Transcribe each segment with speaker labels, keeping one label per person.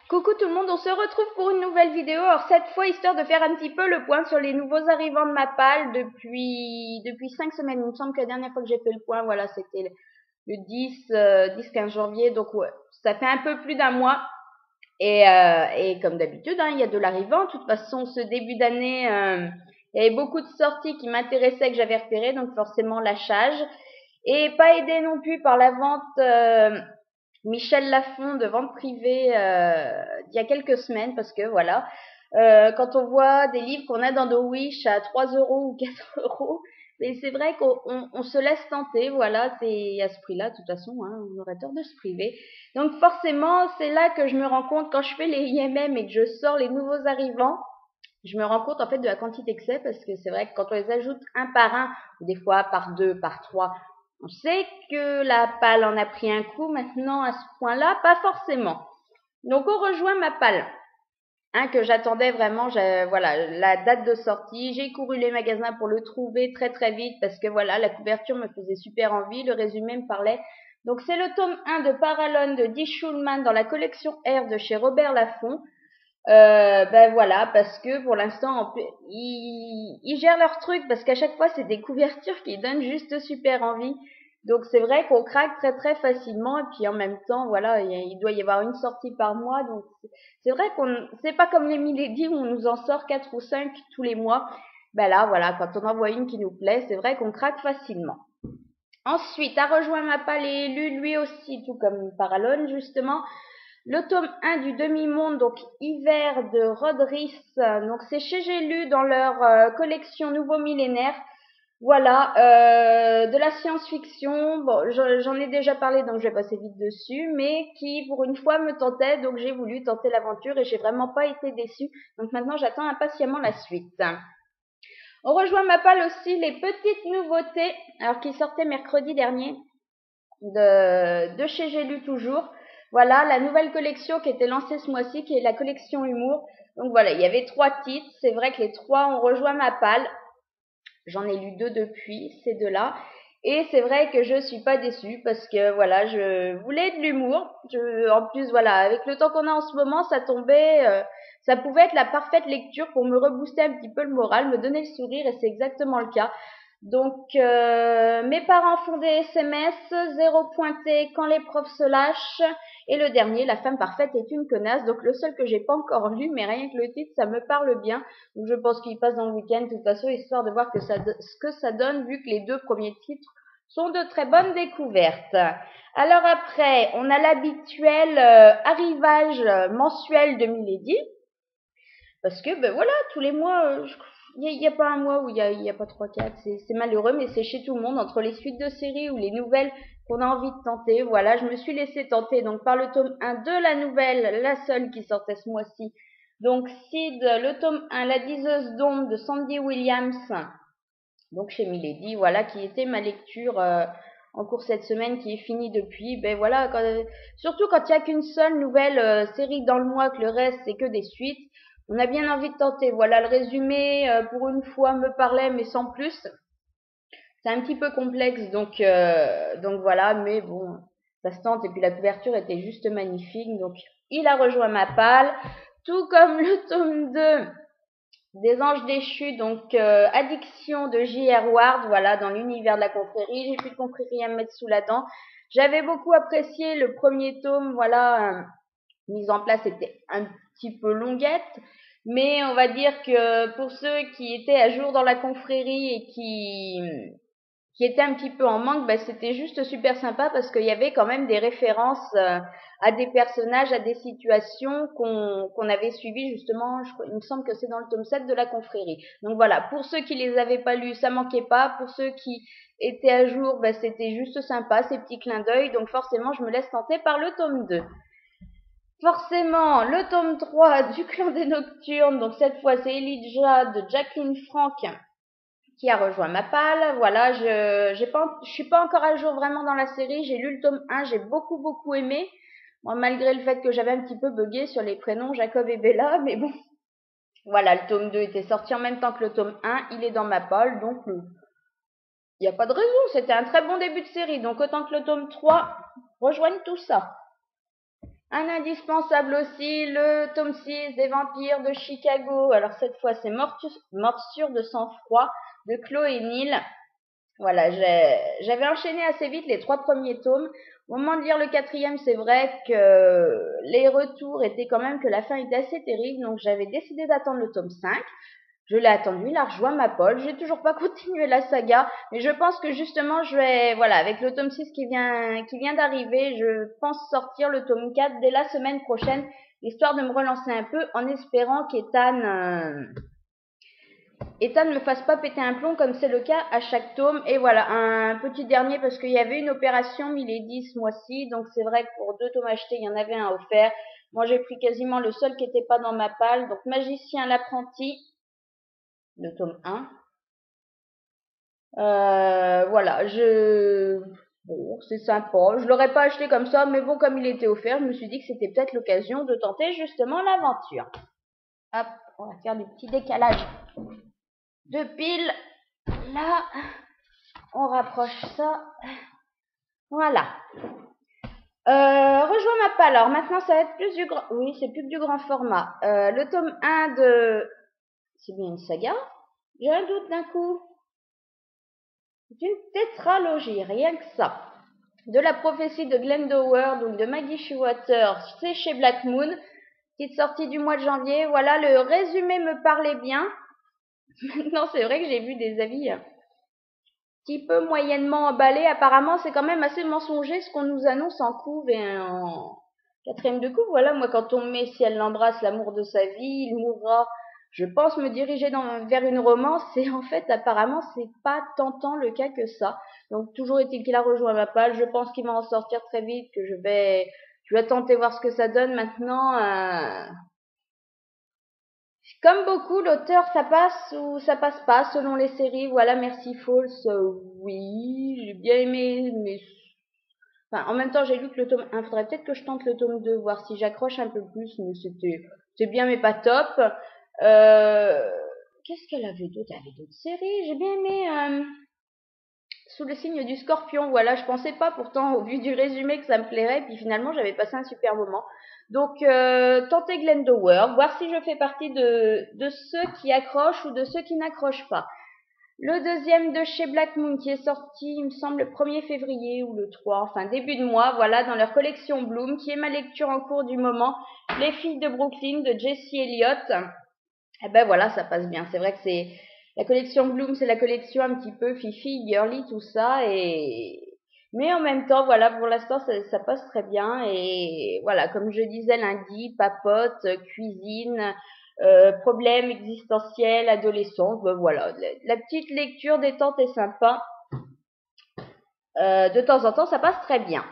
Speaker 1: Coucou tout le monde, on se retrouve pour une nouvelle vidéo. Alors cette fois, histoire de faire un petit peu le point sur les nouveaux arrivants de ma palle depuis 5 semaines. Il me semble que la dernière fois que j'ai fait le point, voilà, c'était le 10-15 janvier. Donc ouais, ça fait un peu plus d'un mois. Et comme d'habitude, hein, il y a de l'arrivant. De toute façon, ce début d'année, il y avait beaucoup de sorties qui m'intéressaient, que j'avais repérées, donc forcément lâchage. Et pas aidé non plus par la vente Michel Lafon de vente privée d'il y a quelques semaines, parce que voilà, quand on voit des livres qu'on a dans nos Wish à 3 € ou 4 €, mais c'est vrai qu'on se laisse tenter, voilà, c'est à ce prix-là, de toute façon, hein, on aurait tort de se priver. Donc forcément, c'est là que je me rends compte, quand je fais les IMM et que je sors les nouveaux arrivants, je me rends compte en fait de la quantité que c'est, parce que c'est vrai que quand on les ajoute un par un, ou des fois par deux, par trois, on sait que la palle en a pris un coup. Maintenant, à ce point-là, pas forcément. Donc on rejoint ma palle, hein, que j'attendais vraiment, voilà, la date de sortie. J'ai couru les magasins pour le trouver très très vite, parce que voilà, la couverture me faisait super envie, le résumé me parlait. Donc c'est le tome 1 de Paralone de Die Schulman dans la collection R de chez Robert Laffont. Ben voilà, parce que pour l'instant, ils gèrent leur truc, parce qu'à chaque fois, c'est des couvertures qui donnent juste super envie. Donc c'est vrai qu'on craque très très facilement, et puis en même temps, voilà, il doit y avoir une sortie par mois. Donc c'est vrai c'est pas comme les Milady où on nous en sort 4 ou 5 tous les mois. Ben là, voilà, quand on en voit une qui nous plaît, c'est vrai qu'on craque facilement. Ensuite, a rejoint ma palle et élu lui aussi, tout comme Paralone justement, le tome 1 du demi-monde, donc hiver de Rodris. Donc c'est chez J'ai lu dans leur collection Nouveau Millénaire. Voilà, de la science-fiction. Bon, j'en ai déjà parlé, donc je vais passer vite dessus, mais qui pour une fois me tentait, donc j'ai voulu tenter l'aventure et j'ai vraiment pas été déçue. Donc maintenant j'attends impatiemment la suite. On rejoint ma palle aussi les petites nouveautés, alors qui sortaient mercredi dernier, de chez J'ai lu toujours. Voilà, la nouvelle collection qui était lancée ce mois-ci, qui est la collection Humour. Donc voilà, il y avait 3 titres. C'est vrai que les 3 ont rejoint ma palle. J'en ai lu 2 depuis, ces 2-là. Et c'est vrai que je suis pas déçue, parce que voilà, je voulais de l'humour. En plus, voilà, avec le temps qu'on a en ce moment, ça tombait, ça pouvait être la parfaite lecture pour me rebooster un petit peu le moral, me donner le sourire, et c'est exactement le cas. Donc, mes parents font des SMS, 0 pointé quand les profs se lâchent. Et le dernier, La femme parfaite est une connasse. Donc, le seul que j'ai pas encore lu, mais rien que le titre, ça me parle bien. Donc, je pense qu'il passe dans le week-end, de toute façon, histoire de voir ce que ça donne, vu que les 2 premiers titres sont de très bonnes découvertes. Alors après, on a l'habituel arrivage mensuel de Milady. Parce que, ben voilà, tous les mois, il y a pas un mois où il y a pas 3-4, c'est malheureux, mais c'est chez tout le monde, entre les suites de séries ou les nouvelles qu'on a envie de tenter. Voilà, je me suis laissée tenter donc par le tome 1 de la nouvelle, la seule qui sortait ce mois-ci. Donc Sid, le tome 1, La diseuse d'ombre de Sandy Williams, donc chez Milady, voilà, qui était ma lecture en cours cette semaine, qui est finie depuis. Ben voilà, surtout quand il n'y a qu'une seule nouvelle série dans le mois, que le reste c'est que des suites, on a bien envie de tenter. Voilà, le résumé pour une fois me parlait, mais sans plus. C'est un petit peu complexe, donc voilà, mais bon, ça se tente. Et puis la couverture était juste magnifique, donc il a rejoint ma palle, tout comme le tome 2 des Anges déchus, donc Addiction de J.R. Ward, voilà, dans l'univers de la confrérie. J'ai plus de confrérie à me mettre sous la dent. J'avais beaucoup apprécié le premier tome, voilà, mise en place était un petit peu longuette, mais on va dire que pour ceux qui étaient à jour dans la confrérie et qui était un petit peu en manque, bah, c'était juste super sympa, parce qu'il y avait quand même des références à des personnages, à des situations qu'on avait suivies justement. Il me semble que c'est dans le tome 7 de la confrérie. Donc voilà, pour ceux qui les avaient pas lus, ça manquait pas. Pour ceux qui étaient à jour, bah, c'était juste sympa, ces petits clins d'œil. Donc forcément, je me laisse tenter par le tome 2. Forcément, le tome 3 du Clan des Nocturnes, donc cette fois c'est Elijah de Jacqueline Frank qui a rejoint ma palle. Voilà, je suis pas encore à jour vraiment dans la série. J'ai lu le tome 1, j'ai beaucoup aimé. Bon, malgré le fait que j'avais un petit peu bugué sur les prénoms Jacob et Bella, mais bon. Voilà, le tome 2 était sorti en même temps que le tome 1, il est dans ma palle, donc il n'y a pas de raison, c'était un très bon début de série, donc autant que le tome 3 rejoigne tout ça. Un indispensable aussi, le tome 6 des Vampires de Chicago. Alors cette fois, c'est Morsure de sang-froid de Chloé Neal. Voilà, j'avais enchaîné assez vite les 3 premiers tomes. Au moment de lire le 4e, c'est vrai que les retours étaient quand même que la fin était assez terrible, donc j'avais décidé d'attendre le tome 5. Je l'ai attendu, il a rejoint ma pole. J'ai toujours pas continué la saga, mais je pense que justement je vais, voilà, avec le tome 6 qui vient d'arriver, je pense sortir le tome 4 dès la semaine prochaine, histoire de me relancer un peu en espérant Ethan ne me fasse pas péter un plomb comme c'est le cas à chaque tome. Et voilà, un petit dernier parce qu'il y avait une opération Milady ce mois-ci. Donc c'est vrai que pour 2 tomes achetés, il y en avait un offert. Moi j'ai pris quasiment le seul qui n'était pas dans ma palle. Donc Magicien l'apprenti, le tome 1. Voilà, bon, c'est sympa. Je l'aurais pas acheté comme ça, mais bon, comme il était offert, je me suis dit que c'était peut-être l'occasion de tenter justement l'aventure. Hop, on va faire du petit décalage de piles. Là, on rapproche ça. Voilà. Rejoins ma palle. Alors maintenant, ça va être plus du grand. Oui, c'est plus que du grand format. Le tome 1 de. C'est bien une saga? J'ai un doute d'un coup. C'est une tétralogie, rien que ça. De la prophétie de Glendower, donc de Maggie Showalter, c'est chez Black Moon. Petite sortie du mois de janvier. Voilà, le résumé me parlait bien. Maintenant, c'est vrai que j'ai vu des avis petit peu moyennement emballés. Apparemment, c'est quand même assez mensonger ce qu'on nous annonce en couve et en 4e de couve. Voilà, moi, quand on met Si elle l'embrasse, l'amour de sa vie, il mourra. Je pense me diriger vers une romance et en fait, apparemment, c'est pas tant le cas que ça. Donc, toujours est-il qu'il a rejoint ma page. Je pense qu'il va en sortir très vite, que je vais tenter voir ce que ça donne maintenant. Comme beaucoup, l'auteur, ça passe ou ça passe pas selon les séries. Voilà, Mercy Falls, oui, j'ai bien aimé, mais enfin, en même temps, j'ai lu que le tome 1, faudrait peut-être que je tente le tome 2, voir si j'accroche un peu plus, mais c'est bien, mais pas top. Qu'est-ce qu'elle avait d'autre? Elle avait d'autres séries. J'ai bien aimé Sous le signe du Scorpion. Voilà, je pensais pas pourtant au vu du résumé que ça me plairait, puis finalement j'avais passé un super moment. Donc tenter Glendower, voir si je fais partie de ceux qui accrochent ou de ceux qui n'accrochent pas. Le deuxième de chez Black Moon qui est sorti, il me semble, le 1er février ou le 3, enfin début de mois, voilà, dans leur collection Bloom, qui est ma lecture en cours du moment, Les filles de Brooklyn de Jessie Elliott. Eh ben voilà, ça passe bien. C'est vrai que c'est la collection Bloom, c'est la collection un petit peu fifi, girly, tout ça, mais en même temps, voilà, pour l'instant, ça passe très bien. Et voilà, comme je disais lundi, papote, cuisine, problèmes existentiels, adolescence, ben voilà, la petite lecture détente est sympa. De temps en temps, ça passe très bien.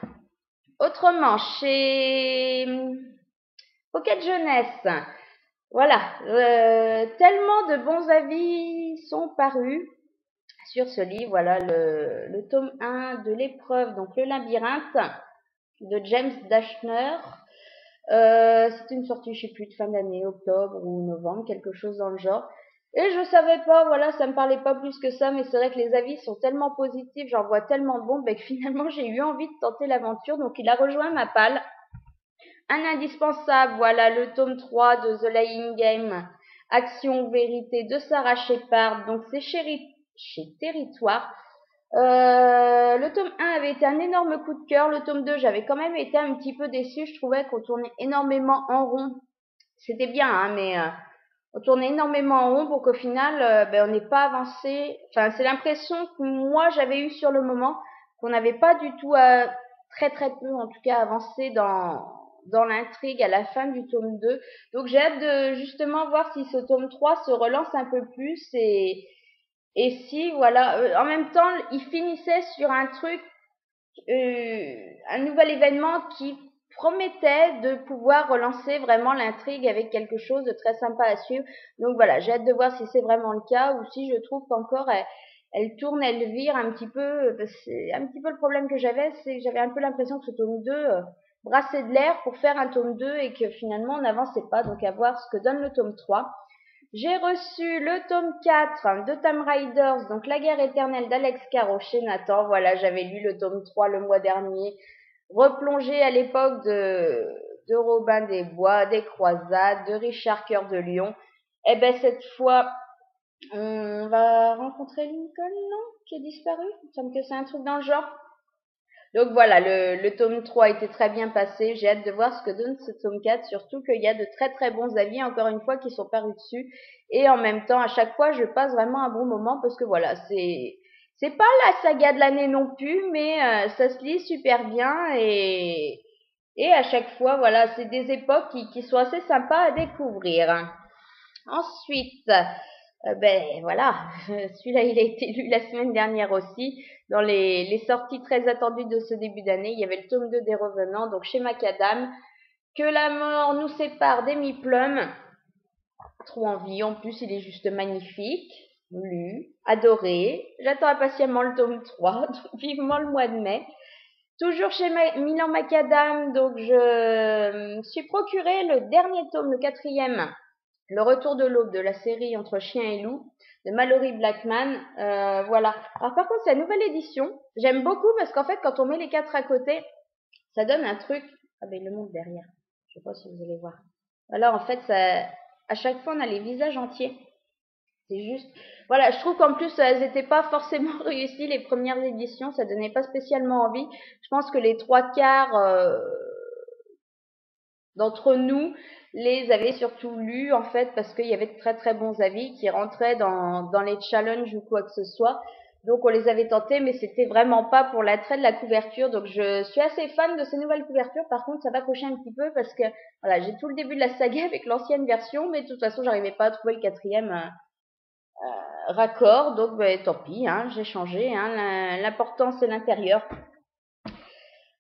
Speaker 1: Autrement, chez Pocket Jeunesse, voilà, tellement de bons avis sont parus sur ce livre. Voilà, le tome 1 de l'épreuve, donc le labyrinthe de James Dashner. C'est une sortie, je sais plus, de fin d'année, octobre ou novembre, quelque chose dans le genre. Et je savais pas, voilà, ça me parlait pas plus que ça, mais c'est vrai que les avis sont tellement positifs, j'en vois tellement de bons, que finalement j'ai eu envie de tenter l'aventure, donc il a rejoint ma palle. Un indispensable, voilà, le tome 3 de The Lying Game, Action ou Vérité de Sarah Shepard, donc c'est chez Territoire. Le tome 1 avait été un énorme coup de cœur, le tome 2 j'avais quand même été un petit peu déçue, je trouvais qu'on tournait énormément en rond. C'était bien, hein, mais on tournait énormément en rond pour qu'au final, on n'ait pas avancé. Enfin, c'est l'impression que moi j'avais eu sur le moment, qu'on n'avait pas du tout très très peu en tout cas avancé dans l'intrigue à la fin du tome 2. Donc j'ai hâte de justement voir si ce tome 3 se relance un peu plus et si voilà, en même temps, il finissait sur un truc, un nouvel événement qui promettait de pouvoir relancer vraiment l'intrigue avec quelque chose de très sympa à suivre. Donc voilà, j'ai hâte de voir si c'est vraiment le cas ou si je trouve qu'encore elle tourne, elle vire un petit peu. C'est un petit peu le problème que j'avais, c'est que j'avais un peu l'impression que ce tome 2 brassait de l'air pour faire un tome 2 et que finalement on n'avançait pas. Donc à voir ce que donne le tome 3. J'ai reçu le tome 4 de Tam Riders, donc La guerre éternelle d'Alex Caro chez Nathan. Voilà, j'avais lu le tome 3 le mois dernier, replongé à l'époque de Robin des Bois, des Croisades, de Richard Cœur de Lion. Et ben cette fois, on va rencontrer Lincoln, non? Qui a disparu? Il me semble que c'est un truc dans le genre. Donc voilà, le tome 3 était très bien passé. J'ai hâte de voir ce que donne ce tome 4, surtout qu'il y a de très très bons avis, encore une fois, qui sont parus dessus. Et en même temps, à chaque fois, je passe vraiment un bon moment parce que voilà, c'est pas la saga de l'année non plus, mais ça se lit super bien et à chaque fois, voilà, c'est des époques qui sont assez sympas à découvrir. Ensuite, ben voilà, celui-là il a été lu la semaine dernière aussi. Dans les sorties très attendues de ce début d'année, il y avait le tome 2 des Revenants, donc chez Macadam, Que la mort nous sépare d'Amy Plum. Trop envie, en plus il est juste magnifique, lu, adoré. J'attends impatiemment le tome 3, donc vivement le mois de mai. Toujours chez Milan Macadam, donc je me suis procuré le dernier tome, le 4e, Le Retour de l'aube de la série Entre chien et loup de Mallory Blackman. Voilà. Alors par contre, c'est la nouvelle édition. J'aime beaucoup parce qu'en fait, quand on met les 4 à côté, ça donne un truc. Ah ben, il le montre derrière. Je sais pas si vous allez voir. Alors en fait, ça, à chaque fois, on a les visages entiers. C'est juste. Voilà, je trouve qu'en plus, elles n'étaient pas forcément réussies, les premières éditions. Ça donnait pas spécialement envie. Je pense que les 3/4 d'entre nous les avaient surtout lus, en fait, parce qu'il y avait de très très bons avis qui rentraient dans les challenges ou quoi que ce soit. Donc on les avait tentés, mais c'était vraiment pas pour l'attrait de la couverture. Donc je suis assez fan de ces nouvelles couvertures. Par contre, ça va cocher un petit peu parce que voilà, j'ai tout le début de la saga avec l'ancienne version, mais de toute façon, j'arrivais pas à trouver le 4e raccord. Donc ben, tant pis, hein, j'ai changé. Hein, l'important c'est l'intérieur.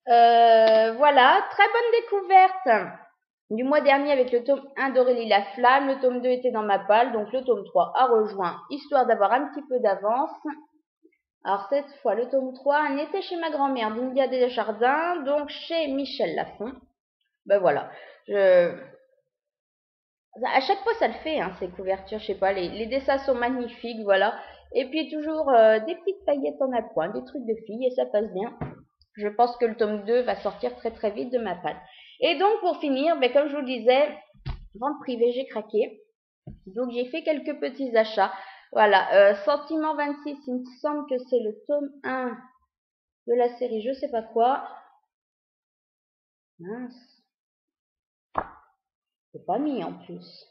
Speaker 1: Voilà, très bonne découverte du mois dernier avec le tome 1 d'Aurélie Laflamme. Le tome 2 était dans ma palle, donc le tome 3 a rejoint, histoire d'avoir un petit peu d'avance. Alors cette fois, le tome 3, un été chez ma grand-mère d'India Desjardins, donc chez Michel Lafon. Ben voilà, à chaque fois ça le fait, hein, ces couvertures, je sais pas, les dessins sont magnifiques, voilà. Et puis toujours des petites paillettes en appoint, des trucs de filles, et ça passe bien. Je pense que le tome 2 va sortir très très vite de ma palle. Et donc pour finir, ben, comme je vous le disais, vente privée, j'ai craqué. Donc j'ai fait quelques petits achats. Voilà, Sentiment 26, il me semble que c'est le tome 1 de la série je sais pas quoi. Mince, c'est pas mis en plus.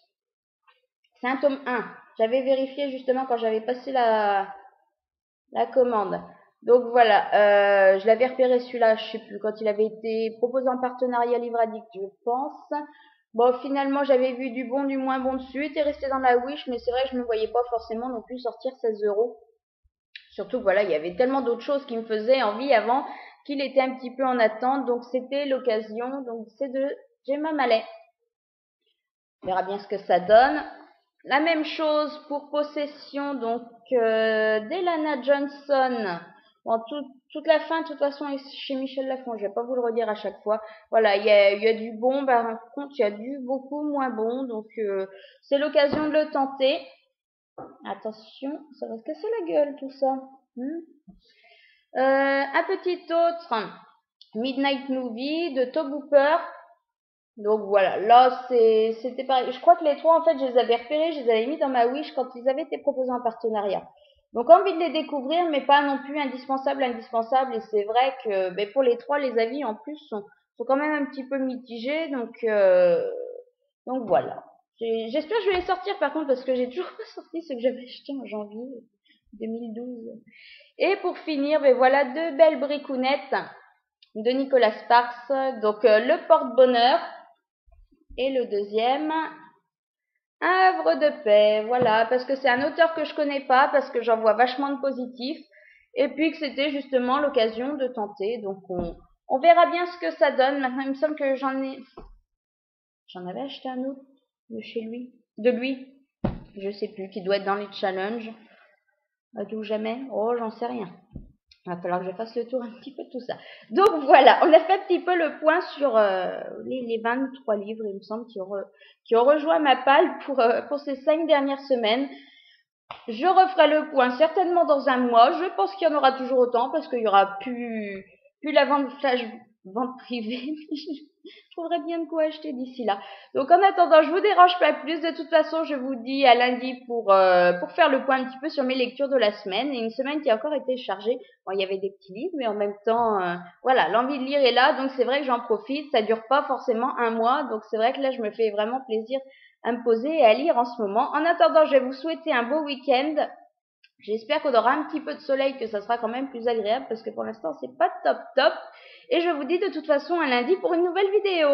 Speaker 1: C'est un tome 1. J'avais vérifié justement quand j'avais passé la commande. Donc voilà, je l'avais repéré celui-là, je sais plus, quand il avait été proposé en partenariat Livre Addict, je pense. Bon, finalement, j'avais vu du bon, du moins bon dessus, il était resté dans la Wish, mais c'est vrai que je ne me voyais pas forcément non plus sortir 16 €. Surtout que voilà, il y avait tellement d'autres choses qui me faisaient envie avant qu'il était un petit peu en attente, donc c'était l'occasion. Donc c'est de Gemma Mallet. On verra bien ce que ça donne. La même chose pour Possession, donc d'Elana Johnson. Bon, toute la fin, de toute façon, est chez Michel Lafon. Je vais pas vous le redire à chaque fois. Voilà, il y a du bon, par contre, il y a du beaucoup moins bon. Donc, c'est l'occasion de le tenter. Attention, ça va se casser la gueule, tout ça. Un petit autre, Midnight Movie de Tobe Hooper. Donc voilà, là c'était pareil. Je crois que les 3 en fait je les avais repérés, je les avais mis dans ma Wish quand ils avaient été proposés en partenariat. Donc envie de les découvrir, mais pas non plus indispensable. Et c'est vrai que ben, pour les 3, les avis en plus sont quand même un petit peu mitigés. Donc voilà. J'espère que je vais les sortir par contre parce que j'ai toujours pas sorti ce que j'avais acheté en janvier 2012. Et pour finir, ben voilà 2 belles bricounettes de Nicolas Sparks. Donc le porte-bonheur. Et le deuxième, Un havre de paix, voilà, parce que c'est un auteur que je connais pas, parce que j'en vois vachement de positifs, et puis que c'était justement l'occasion de tenter, donc on verra bien ce que ça donne. Maintenant, il me semble que j'en avais acheté un autre de lui, je sais plus, qui doit être dans les challenges, ou jamais, oh, j'en sais rien. Il va falloir que je fasse le tour un petit peu de tout ça. Donc voilà, on a fait un petit peu le point sur les 23 livres, il me semble, qui ont rejoint ma palle pour ces 5 dernières semaines. Je referai le point certainement dans un mois. Je pense qu'il y en aura toujours autant parce qu'il y aura plus la vente flash vente privée, je trouverai bien de quoi acheter d'ici là. Donc en attendant, je vous dérange pas plus. De toute façon, je vous dis à lundi pour faire le point un petit peu sur mes lectures de la semaine. Et une semaine qui a encore été chargée. Bon, il y avait des petits livres, mais en même temps, voilà, l'envie de lire est là. Donc c'est vrai que j'en profite. Ça dure pas forcément un mois. Donc c'est vrai que là, je me fais vraiment plaisir à me poser et à lire en ce moment. En attendant, je vais vous souhaiter un beau week-end. J'espère qu'on aura un petit peu de soleil, que ça sera quand même plus agréable parce que pour l'instant c'est pas top top. Et je vous dis de toute façon à lundi pour une nouvelle vidéo.